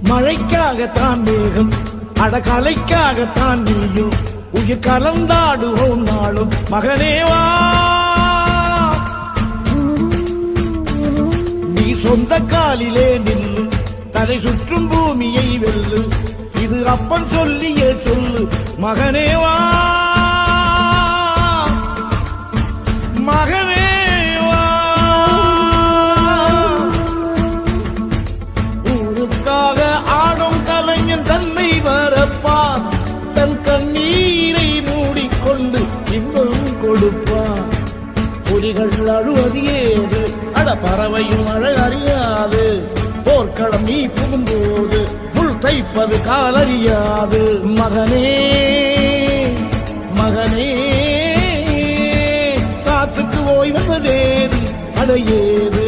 மழைக்காகத்தான் மேகம் அடகலைக்காகத்தான் நீயும் உயிர் கலந்தாடுவோம் நாளும் மகனேவா. நீ சொந்த காலிலே நில்லு தலை சுற்றும் பூமியை வெல்லு இது அப்பன் சொல்லியே சொல்லு மகனேவா மகனேவா. ஊருக்காக ஆடும் கலைஞன் தன்னை வரப்பான் தன் கண்ணீரை மூடிக்கொண்டு இன்பம் கொடுப்பான். புலிகள் அழுவது ஏது அட பறவையும் அழ அறியாது போர்க்களம் நீ புகும்போது முள் தைப்பது காலறியாது மகனே மகனே. காத்துக்கு ஓய்வதேது அடையேது